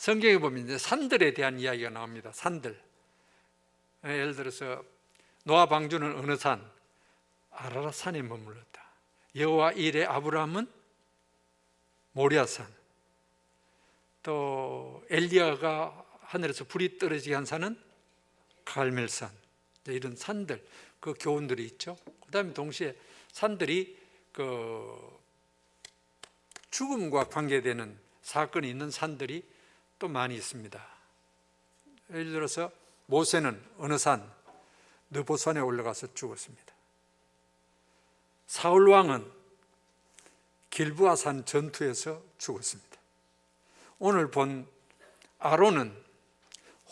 성경에 보면 이제 산들에 대한 이야기가 나옵니다. 산들. 예를 들어서 노아 방주는 어느 산? 아라랏 산에 머물렀다. 여호와 일에 아브라함은 모리아산. 또 엘리야가 하늘에서 불이 떨어지게 한 산은 갈멜산. 이런 산들, 그 교훈들이 있죠. 그다음에 동시에 산들이 그 죽음과 관계되는 사건이 있는 산들이 또 많이 있습니다. 예를 들어서 모세는 어느 산? 느보산에 올라가서 죽었습니다. 사울 왕은 길보아산 전투에서 죽었습니다. 오늘 본 아론은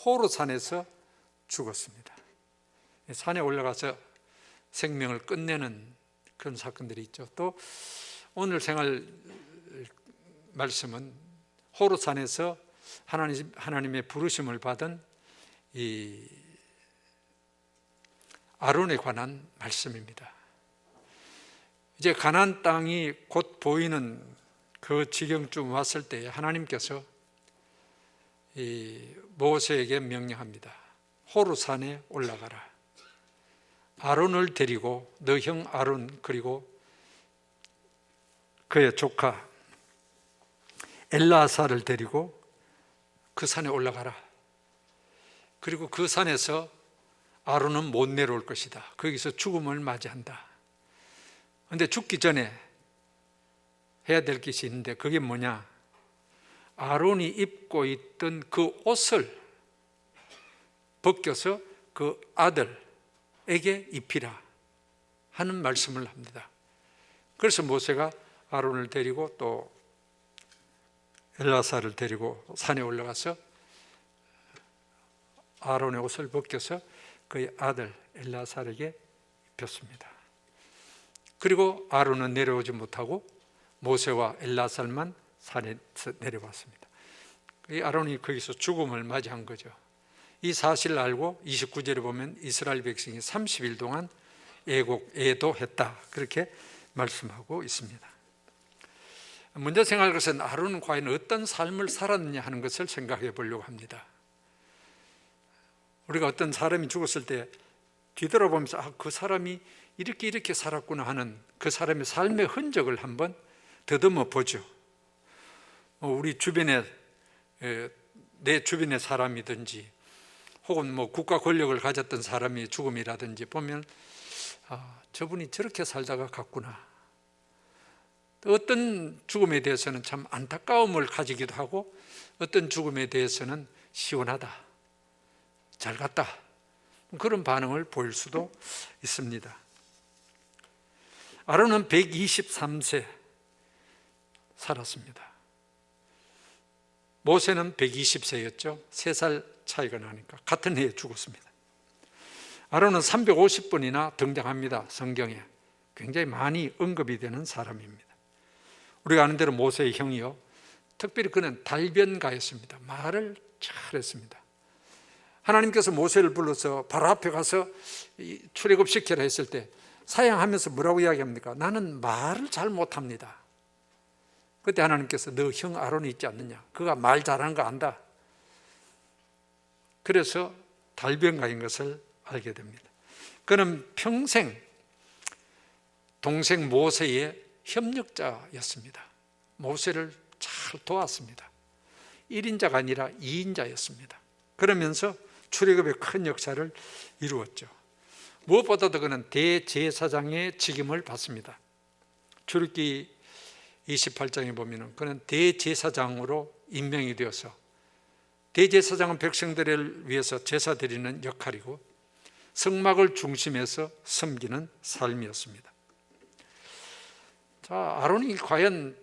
호르산에서 죽었습니다. 산에 올라가서 생명을 끝내는 그런 사건들이 있죠. 또 오늘 생활 말씀은 호르산에서 하나님의 부르심을 받은 이 아론에 관한 말씀입니다. 이제 가나안 땅이 곧 보이는 그 지경쯤 왔을 때 하나님께서 이 모세에게 명령합니다. 호르산에 올라가라. 아론을 데리고 너 형 아론 그리고 그의 조카 엘라사를 데리고 그 산에 올라가라. 그리고 그 산에서 아론은 못 내려올 것이다. 거기서 죽음을 맞이한다. 그런데 죽기 전에 해야 될 것이 있는데 그게 뭐냐? 아론이 입고 있던 그 옷을 벗겨서 그 아들에게 입히라 하는 말씀을 합니다. 그래서 모세가 아론을 데리고 또 엘라사를 데리고 산에 올라가서 아론의 옷을 벗겨서 그의 아들 엘라사에게 입혔습니다. 그리고 아론은 내려오지 못하고 모세와 엘라살만 산에서 내려왔습니다. 아론이 거기서 죽음을 맞이한 거죠. 이 사실을 알고 29절에 보면 이스라엘 백성이 30일 동안 애도했다 그렇게 말씀하고 있습니다. 먼저 생각할 것은 아론은 과연 어떤 삶을 살았느냐 하는 것을 생각해 보려고 합니다. 우리가 어떤 사람이 죽었을 때 뒤돌아보면서 그 사람이 이렇게 살았구나 하는 그 사람의 삶의 흔적을 한번 더듬어 보죠. 우리 주변에 내 주변의 사람이든지 혹은 국가 권력을 가졌던 사람의 죽음이라든지 보면 저분이 저렇게 살다가 갔구나. 어떤 죽음에 대해서는 참 안타까움을 가지기도 하고 어떤 죽음에 대해서는 시원하다, 잘 갔다 그런 반응을 보일 수도 있습니다. 아론은 123세 살았습니다. 모세는 120세였죠. 3살 차이가 나니까 같은 해에 죽었습니다. 아론은 350번이나 등장합니다. 성경에 굉장히 많이 언급이 되는 사람입니다. 우리가 아는 대로 모세의 형이요, 특별히 그는 달변가였습니다. 말을 잘했습니다. 하나님께서 모세를 불러서 바로 앞에 가서 출애굽시키라 했을 때 사양하면서 뭐라고 이야기합니까? 나는 말을 잘 못합니다. 그때 하나님께서 너 형 아론이 있지 않느냐? 그가 말 잘하는 거 안다. 그래서 달변가인 것을 알게 됩니다. 그는 평생 동생 모세의 협력자였습니다. 모세를 잘 도왔습니다. 1인자가 아니라 2인자였습니다. 그러면서 출애굽의 큰 역사를 이루었죠. 무엇보다도 그는 대제사장의 직임을 받습니다. 출애굽기 28장에 보면 그는 대제사장으로 임명이 되어서, 대제사장은 백성들을 위해서 제사 드리는 역할이고 성막을 중심에서 섬기는 삶이었습니다. 자, 아론이 과연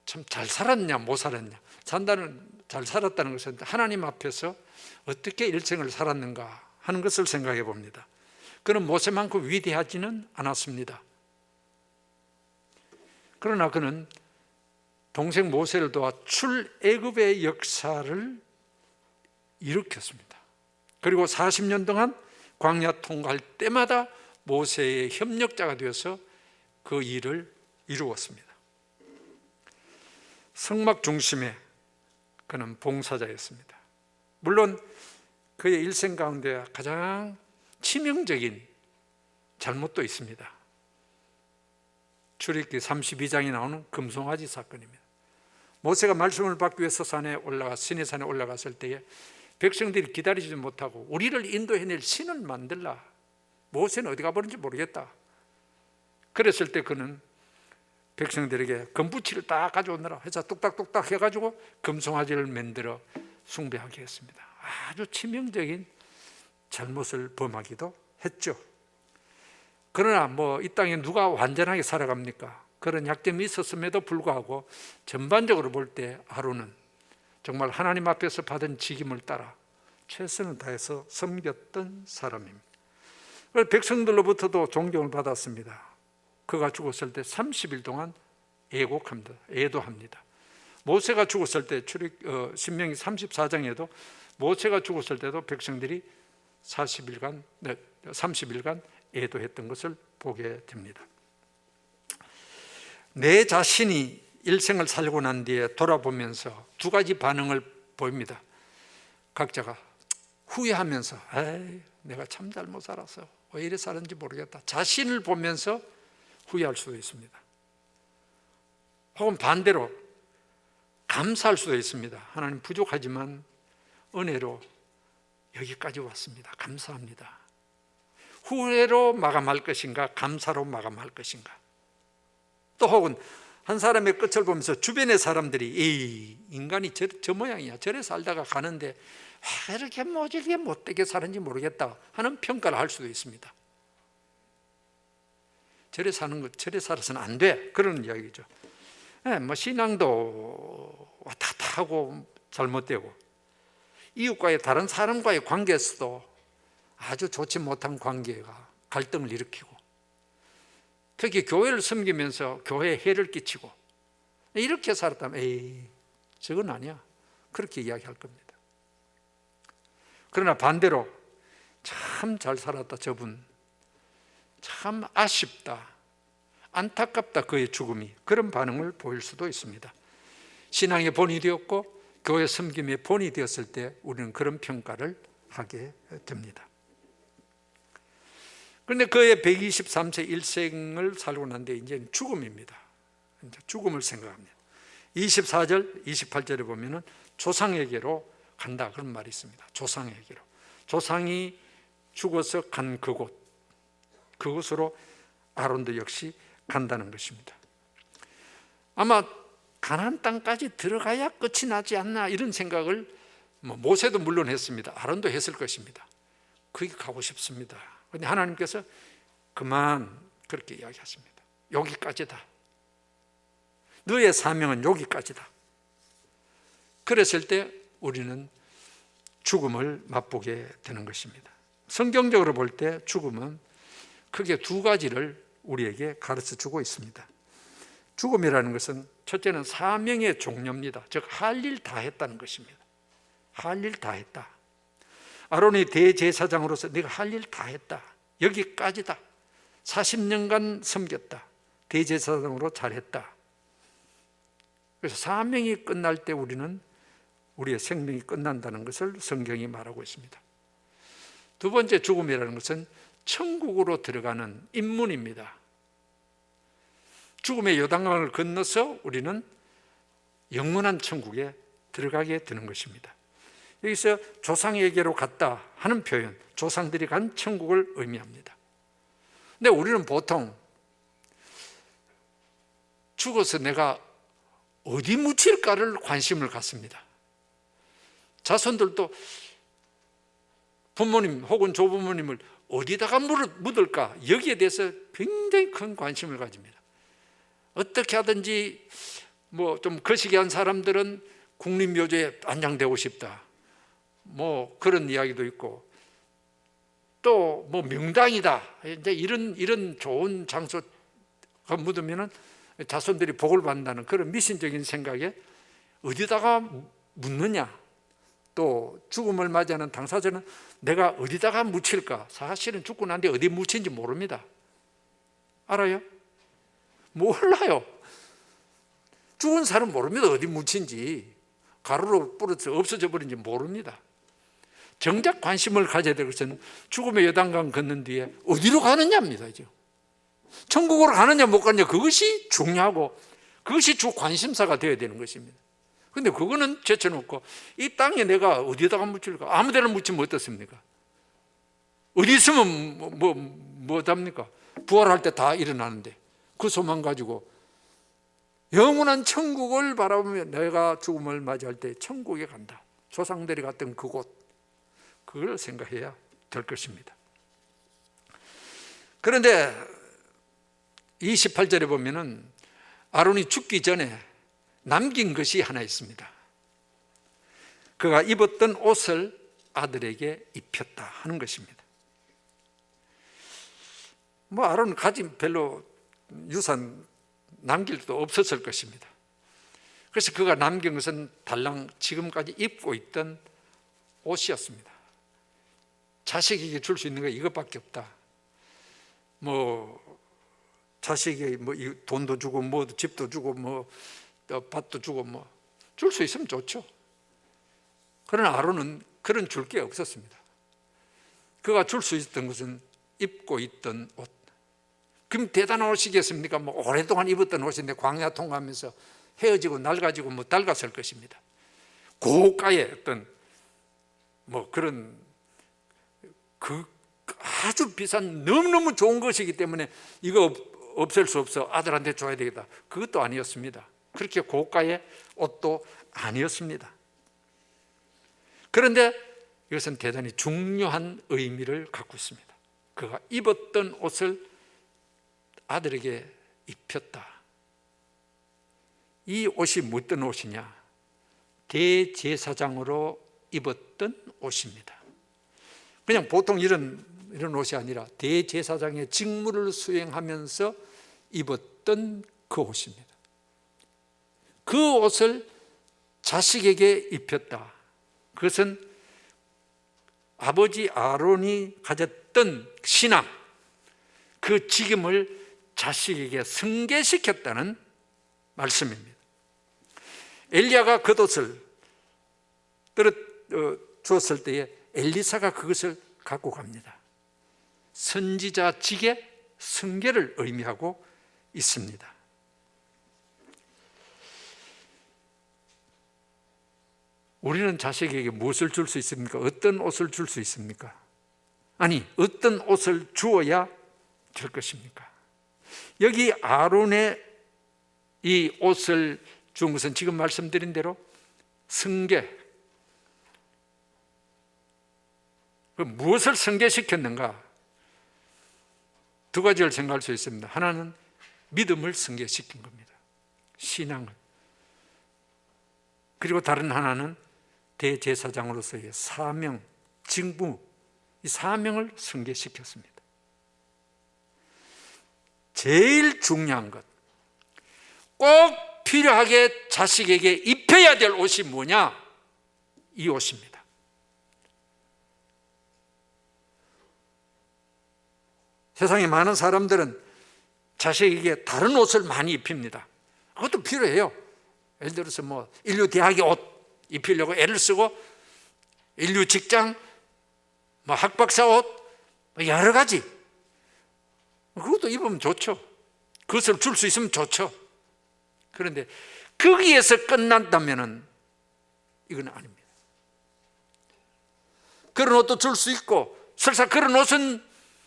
참 잘 살았냐 못 살았냐? 잘 살았다는 것은 하나님 앞에서 어떻게 일생을 살았는가 하는 것을 생각해 봅니다. 그는 모세만큼 위대하지는 않았습니다. 그러나 그는 동생 모세를 도와 출애굽의 역사를 일으켰습니다. 그리고 40년 동안 광야 통과할 때마다 모세의 협력자가 되어서 그 일을 이루었습니다. 성막 중심에 그는 봉사자였습니다. 물론 그의 일생 가운데 가장 치명적인 잘못도 있습니다. 출애굽기 32장에 나오는 금송아지 사건입니다. 모세가 말씀을 받기 위해서 시내산에 올라갔을 때에 백성들이 기다리지 못하고 우리를 인도해낼 신을 만들라. 모세는 어디 가버린지 모르겠다. 그랬을 때 그는 백성들에게 금붙이를 딱 가져오느라 해서 뚝딱뚝딱 해가지고 금송아지를 만들어 숭배하게 했습니다. 아주 치명적인 잘못을 범하기도 했죠. 그러나 이 땅에 누가 완전하게 살아갑니까? 그런 약점이 있었음에도 불구하고 전반적으로 볼 때 아론은 정말 하나님 앞에서 받은 직임을 따라 최선을 다해서 섬겼던 사람입니다. 백성들로부터도 존경을 받았습니다. 그가 죽었을 때 30일 동안 애도합니다. 모세가 죽었을 때 신명기 34장에도 모세가 죽었을 때도 백성들이 30일간 애도했던 것을 보게 됩니다. 내 자신이 일생을 살고 난 뒤에 돌아보면서 두 가지 반응을 보입니다. 각자가 후회하면서 내가 참 잘못 살았어. 왜 이래 살았는지 모르겠다. 자신을 보면서 후회할 수도 있습니다. 혹은 반대로 감사할 수도 있습니다. 하나님 부족하지만 은혜로 여기까지 왔습니다. 감사합니다. 후회로 마감할 것인가 감사로 마감할 것인가. 또 혹은 한 사람의 끝을 보면서 주변의 사람들이 인간이 저 모양이야. 저래 살다가 가는데 왜 이렇게 모질게 못되게 사는지 모르겠다 하는 평가를 할 수도 있습니다. 저래 살아서는 안 돼. 그런 이야기죠. 신앙도 왔다 갔다 하고 잘못되고 이웃과의 다른 사람과의 관계에서도 아주 좋지 못한 관계가 갈등을 일으키고 특히 교회를 섬기면서 교회에 해를 끼치고 이렇게 살았다면 저건 아니야. 그렇게 이야기할 겁니다. 그러나 반대로 참 잘 살았다 저분 참 아쉽다 안타깝다 그의 죽음이 그런 반응을 보일 수도 있습니다. 신앙의 본이 되었고 교회 섬김의 본이 되었을 때 우리는 그런 평가를 하게 됩니다. 그런데 그의 123세 일생을 살고 난 뒤에 이제 죽음입니다. 이제 죽음을 생각합니다. 24절, 28절에 보면은 조상에게로 간다 그런 말이 있습니다. 조상에게로. 조상이 죽어서 간 그곳으로 아론도 역시 간다는 것입니다. 아마 가나안 땅까지 들어가야 끝이 나지 않나 이런 생각을 모세도 물론 했습니다. 아론도 했을 것입니다. 거기 가고 싶습니다. 그런데 하나님께서 그만 그렇게 이야기하십니다. 여기까지다. 너의 사명은 여기까지다. 그랬을 때 우리는 죽음을 맛보게 되는 것입니다. 성경적으로 볼 때 죽음은 크게 두 가지를 우리에게 가르쳐 주고 있습니다. 죽음이라는 것은 첫째는 사명의 종료입니다. 즉 할 일 다 했다는 것입니다. 할 일 다 했다. 아론이 대제사장으로서 내가 할 일 다 했다. 여기까지다. 40년간 섬겼다. 대제사장으로 잘했다. 그래서 사명이 끝날 때 우리는 우리의 생명이 끝난다는 것을 성경이 말하고 있습니다. 두 번째 죽음이라는 것은 천국으로 들어가는 입문입니다. 죽음의 요단강을 건너서 우리는 영원한 천국에 들어가게 되는 것입니다. 여기서 조상에게로 갔다 하는 표현, 조상들이 간 천국을 의미합니다. 근데 우리는 보통 죽어서 내가 어디 묻힐까를 관심을 갖습니다. 자손들도 부모님 혹은 조부모님을 어디다가 묻을까 여기에 대해서 굉장히 큰 관심을 가집니다. 어떻게 하든지 좀 거시기한 사람들은 국립묘지에 안장되고 싶다. 그런 이야기도 있고 또 명당이다. 이제 이런 좋은 장소가 묻으면은 자손들이 복을 받는다는 그런 미신적인 생각에 어디다가 묻느냐. 또 죽음을 맞이하는 당사자는 내가 어디다가 묻힐까? 사실은 죽고 난 뒤에 어디 묻힌지 모릅니다. 알아요? 몰라요. 죽은 사람 모릅니다. 어디 묻힌지. 가루로 뿌려서 없어져 버린지 모릅니다. 정작 관심을 가져야 될 것은 죽음의 요단강 건넌 뒤에 어디로 가느냐입니다. 천국으로 가느냐 못 가느냐, 그것이 중요하고 그것이 주 관심사가 되어야 되는 것입니다. 그런데 그거는 제쳐놓고 이 땅에 내가 어디에다가 묻힐까? 아무 데나 묻히면 어떻습니까? 어디 있으면 뭐답니까? 부활할 때 다 일어나는데 그 소망 가지고 영원한 천국을 바라보며 내가 죽음을 맞이할 때 천국에 간다, 조상들이 갔던 그곳, 그걸 생각해야 될 것입니다. 그런데 28절에 보면은 아론이 죽기 전에 남긴 것이 하나 있습니다. 그가 입었던 옷을 아들에게 입혔다 하는 것입니다. 아론은 가진 별로 유산 남길 수도 없었을 것입니다. 그래서 그가 남긴 것은 달랑 지금까지 입고 있던 옷이었습니다. 자식에게 줄 수 있는 거 이것밖에 없다. 자식에게 돈도 주고 집도 주고 밭도 주고 줄 수 있으면 좋죠. 그러나 아론은 그런 줄 게 없었습니다. 그가 줄 수 있었던 것은 입고 있던 옷. 그럼 대단한 옷이겠습니까? 오랫동안 입었던 옷인데 광야 통과하면서 헤어지고 낡아지고 낡았을 것입니다. 고가의 어떤 그런 아주 비싼 너무너무 좋은 것이기 때문에 이거 없앨 수 없어, 아들한테 줘야 되겠다, 그것도 아니었습니다. 그렇게 고가의 옷도 아니었습니다. 그런데 이것은 대단히 중요한 의미를 갖고 있습니다. 그가 입었던 옷을 아들에게 입혔다. 이 옷이 어떤 옷이냐? 대제사장으로 입었던 옷입니다. 그냥 보통 이런 옷이 아니라 대제사장의 직무를 수행하면서 입었던 그 옷입니다. 그 옷을 자식에게 입혔다. 그것은 아버지 아론이 가졌던 신앙, 그 직임을 자식에게 승계시켰다는 말씀입니다. 엘리야가 겉옷을 주었을 때에 엘리사가 그것을 갖고 갑니다. 선지자 직의 승계를 의미하고 있습니다. 우리는 자식에게 무엇을 줄 수 있습니까? 어떤 옷을 줄 수 있습니까? 아니, 어떤 옷을 주어야 될 것입니까? 여기 아론의 이 옷을 준 것은 지금 말씀드린 대로 승계, 무엇을 승계시켰는가? 두 가지를 생각할 수 있습니다. 하나는 믿음을 승계시킨 겁니다. 신앙을. 그리고 다른 하나는 대제사장으로서의 사명, 직무, 이 사명을 승계시켰습니다. 제일 중요한 것, 꼭 필요하게 자식에게 입혀야 될 옷이 뭐냐? 이 옷입니다. 세상에 많은 사람들은 자식에게 다른 옷을 많이 입힙니다. 그것도 필요해요. 예를 들어서 인류 대학의 옷 입히려고 애를 쓰고, 인류 직장, 학박사 옷, 여러 가지. 그것도 입으면 좋죠. 그것을 줄 수 있으면 좋죠. 그런데 거기에서 끝난다면은 이건 아닙니다. 그런 옷도 줄 수 있고, 설사 그런 옷은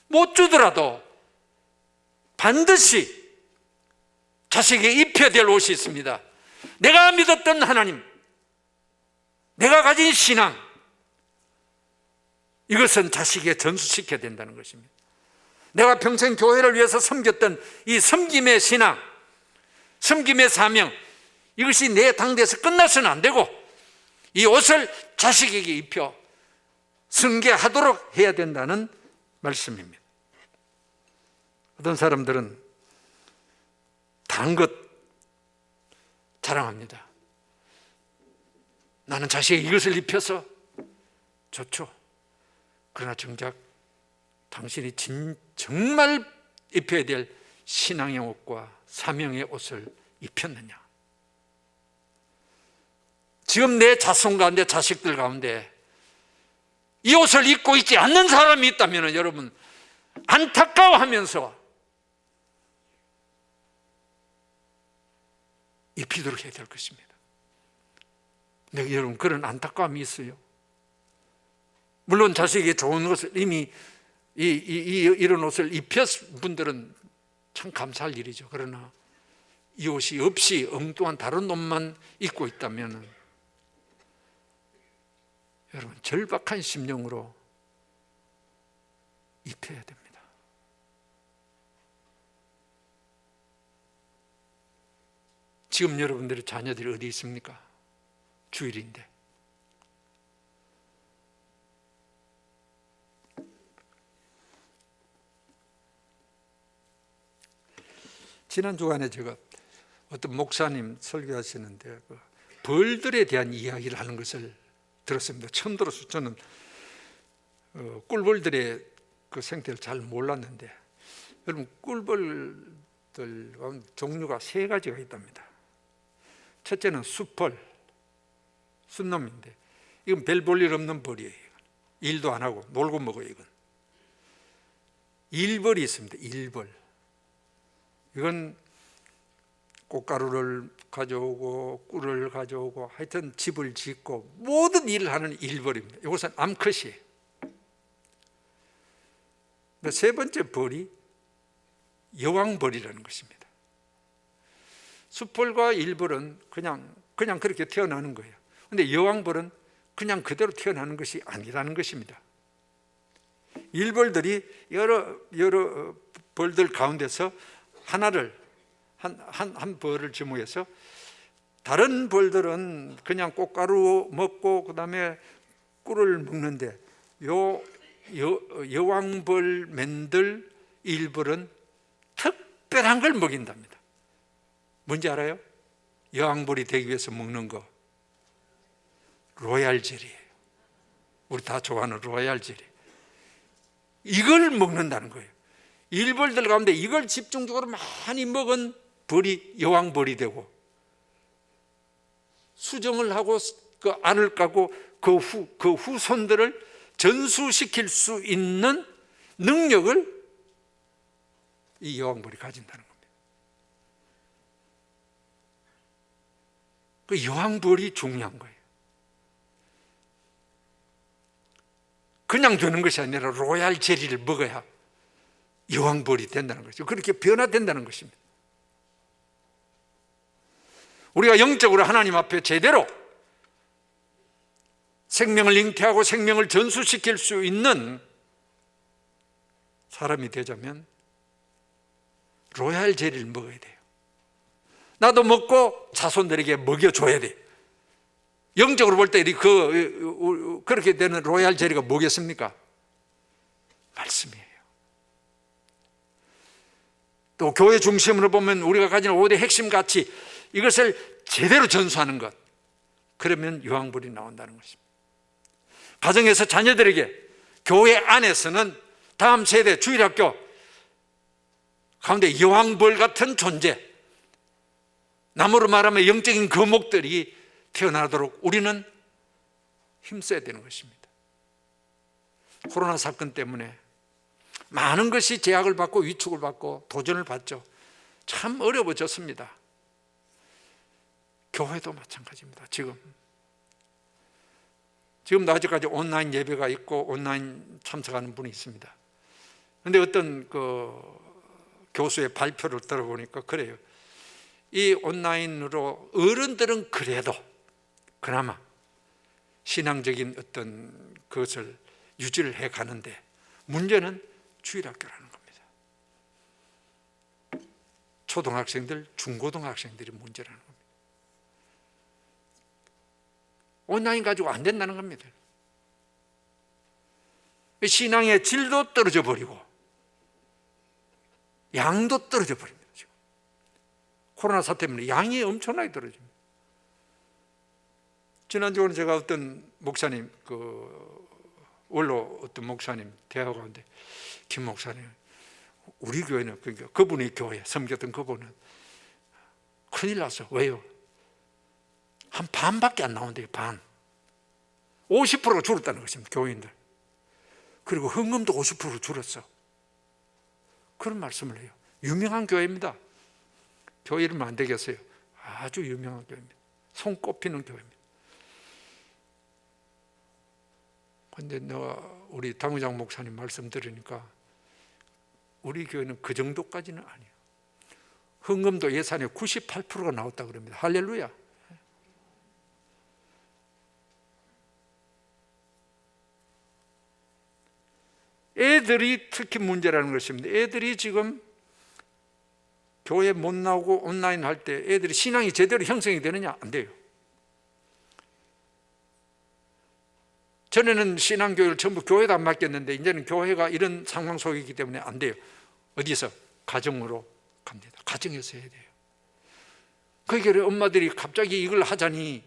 못 주더라도 반드시 자식에게 입혀야 될 옷이 있습니다. 내가 믿었던 하나님, 내가 가진 신앙, 이것은 자식에게 전수시켜야 된다는 것입니다. 내가 평생 교회를 위해서 섬겼던 이 섬김의 신앙, 섬김의 사명, 이것이 내 당대에서 끝나서는 안 되고 이 옷을 자식에게 입혀 승계하도록 해야 된다는 말씀입니다. 어떤 사람들은 다른 것 자랑합니다. 나는 자식에게 이것을 입혀서 좋죠. 그러나 정작 당신이 정말 입혀야 될 신앙의 옷과 사명의 옷을 입혔느냐? 지금 내 자손 가운데, 자식들 가운데 이 옷을 입고 있지 않는 사람이 있다면 여러분 안타까워하면서 입히도록 해야 될 것입니다. 근데 여러분 그런 안타까움이 있어요. 물론 자식에게 좋은 것을 이미 이런 옷을 입혔을 분들은 참 감사할 일이죠. 그러나 이 옷이 없이 엉뚱한 다른 옷만 입고 있다면 여러분 절박한 심령으로 입혀야 됩니다. 지금 여러분들의 자녀들이 어디 있습니까? 주일인데 지난 주간에 제가 어떤 목사님 설교하시는데 벌들에 대한 이야기를 하는 것을 들었습니다. 처음 들었어요. 저는 꿀벌들의 그 생태를 잘 몰랐는데 여러분 꿀벌들 종류가 세 가지가 있답니다. 첫째는 숫벌, 숫놈인데 이건 별 볼 일 없는 벌이에요. 일도 안 하고 놀고 먹어요. 이건 일벌이 있습니다. 일벌. 이건 꽃가루를 가져오고 꿀을 가져오고 하여튼 집을 짓고 모든 일을 하는 일벌입니다. 이것은 암컷이에요. 세 번째 벌이 여왕벌이라는 것입니다. 숫벌과 일벌은 그냥 그렇게 태어나는 거예요. 그런데 여왕벌은 그냥 그대로 태어나는 것이 아니라는 것입니다. 일벌들이 여러 벌들 가운데서 하나를 한 벌을 지목해서 다른 벌들은 그냥 꽃가루 먹고 그다음에 꿀을 먹는데 여왕벌 맨들 일벌은 특별한 걸 먹인답니다. 뭔지 알아요? 여왕벌이 되기 위해서 먹는 거 로얄 젤리예요. 우리 다 좋아하는 로얄 젤리. 이걸 먹는다는 거예요. 일벌들 가운데 이걸 집중적으로 많이 먹은 벌이 여왕벌이 되고 수정을 하고 그 알을 까고 그 후손들을 전수시킬 수 있는 능력을 이 여왕벌이 가진다는 겁니다. 그 여왕벌이 중요한 거예요. 그냥 되는 것이 아니라 로얄 젤리를 먹어야 여왕벌이 된다는 것이죠. 그렇게 변화된다는 것입니다. 우리가 영적으로 하나님 앞에 제대로 생명을 잉태하고 생명을 전수시킬 수 있는 사람이 되자면 로얄 젤리를 먹어야 돼요. 나도 먹고 자손들에게 먹여줘야 돼요. 영적으로 볼 때 그렇게 되는 로얄 젤리가 뭐겠습니까? 말씀이에요. 또 교회 중심으로 보면 우리가 가진 5대 핵심 가치, 이것을 제대로 전수하는 것, 그러면 여왕벌이 나온다는 것입니다. 가정에서 자녀들에게, 교회 안에서는 다음 세대 주일학교 가운데 여왕벌 같은 존재, 나무로 말하면 영적인 거목들이 태어나도록 우리는 힘써야 되는 것입니다. 코로나 사건 때문에 많은 것이 제약을 받고 위축을 받고 도전을 받죠. 참 어려워졌습니다. 교회도 마찬가지입니다. 지금도 아직까지 온라인 예배가 있고 온라인 참석하는 분이 있습니다. 그런데 어떤 교수의 발표를 들어보니까 그래요. 이 온라인으로 어른들은 그래도 그나마 신앙적인 어떤 것을 유지를 해 가는데 문제는 주일학교라는 겁니다. 초등학생들, 중고등학생들이 문제라는 겁니다. 온라인 가지고 안 된다는 겁니다. 신앙의 질도 떨어져 버리고 양도 떨어져 버립니다. 지금 코로나 사태 때문에 양이 엄청나게 떨어집니다. 지난주에는 제가 어떤 목사님, 원로 어떤 목사님 대화가 오는데, 김 목사님, 우리 교회는, 그러니까 그분이 교회 섬겼던 그분은 큰일 났어. 왜요? 한 반밖에 안 나온대요. 반. 50%가 줄었다는 것입니다. 교인들. 그리고 헌금도 50% 줄었어. 그런 말씀을 해요. 유명한 교회입니다. 교회 이름은 안 되겠어요. 아주 유명한 교회입니다. 손꼽히는 교회입니다. 그런데 우리 당회장 목사님 말씀 들으니까 우리 교회는 그 정도까지는 아니에요. 헌금도 예산의 98%가 나왔다 그럽니다. 할렐루야. 애들이 특히 문제라는 것입니다. 애들이 지금 교회 못 나오고 온라인 할 때 애들이 신앙이 제대로 형성이 되느냐? 안 돼요. 전에는 신앙교육을 전부 교회에다 맡겼는데 이제는 교회가 이런 상황 속이기 때문에 안 돼요. 어디서? 가정으로 갑니다. 가정에서 해야 돼요. 그러니까 엄마들이 갑자기 이걸 하자니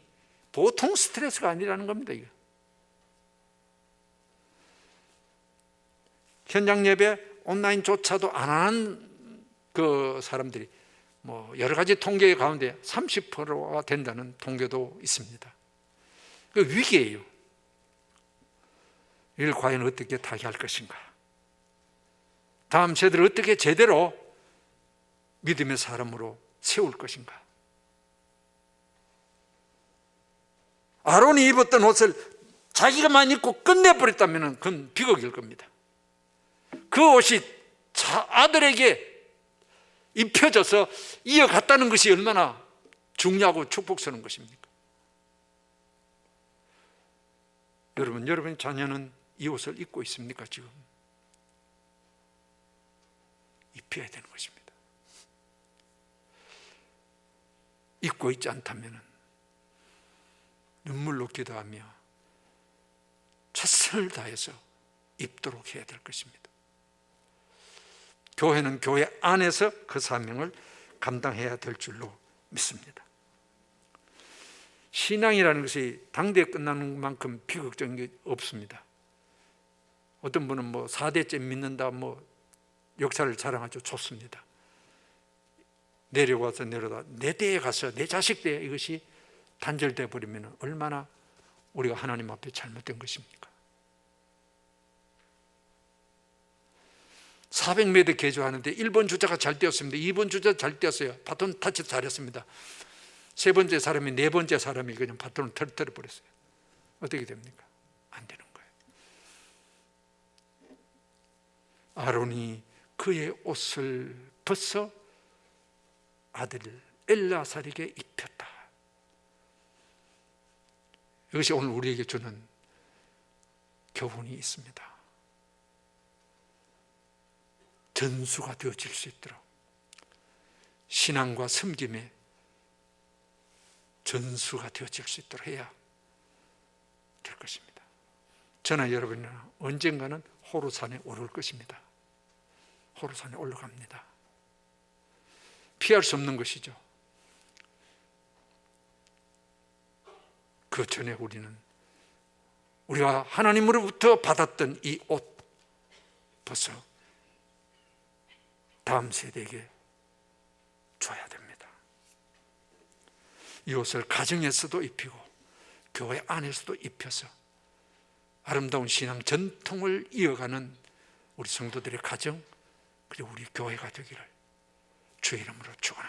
보통 스트레스가 아니라는 겁니다. 이거. 현장 예배 온라인조차도 안 하는 그 사람들이 뭐 여러 가지 통계 가운데 30%가 된다는 통계도 있습니다. 그 위기예요. 이걸 과연 어떻게 타개할 것인가? 다음 세대를 어떻게 제대로 믿음의 사람으로 세울 것인가? 아론이 입었던 옷을 자기가만 입고 끝내버렸다면 그건 비극일 겁니다. 그 옷이 아들에게 입혀져서 이어갔다는 것이 얼마나 중요하고 축복스러운 것입니까? 여러분의 자녀는 이 옷을 입고 있습니까? 지금 입혀야 되는 것입니다. 입고 있지 않다면 눈물로 기도하며 최선을 다해서 입도록 해야 될 것입니다. 교회는 교회 안에서 그 사명을 감당해야 될 줄로 믿습니다. 신앙이라는 것이 당대에 끝나는 만큼 비극적인 게 없습니다. 어떤 분은 뭐 4대째 믿는다, 뭐 역사를 자랑하죠. 좋습니다. 내려가서 내려다 내 대에 가서 내 자식 대에 이것이 단절돼 버리면 얼마나 우리가 하나님 앞에 잘못된 것입니까? 400m 개조하는데 1번 주자가 잘 뛰었습니다. 2번 주자 잘 뛰었어요. 바톤 타치 잘했습니다. 세 번째 사람이 네 번째 사람이 그냥 바톤을 털어 버렸어요. 어떻게 됩니까? 안 되는 거예요. 아론이 그의 옷을 벗어 아들 엘르아살에게 입혔다. 이것이 오늘 우리에게 주는 교훈이 있습니다. 전수가 되어질 수 있도록 신앙과 섬김에 전수가 되어질 수 있도록 해야 될 것입니다. 저나 여러분은 언젠가는 호르산에 오를 것입니다. 호르산에 올라갑니다. 피할 수 없는 것이죠. 그 전에 우리가 하나님으로부터 받았던 이 옷 벗어 다음 세대에게 줘야 됩니다. 이 옷을 가정에서도 입히고 교회 안에서도 입혀서 아름다운 신앙 전통을 이어가는 우리 성도들의 가정 그리고 우리 교회가 되기를 주의 이름으로 축원합니다.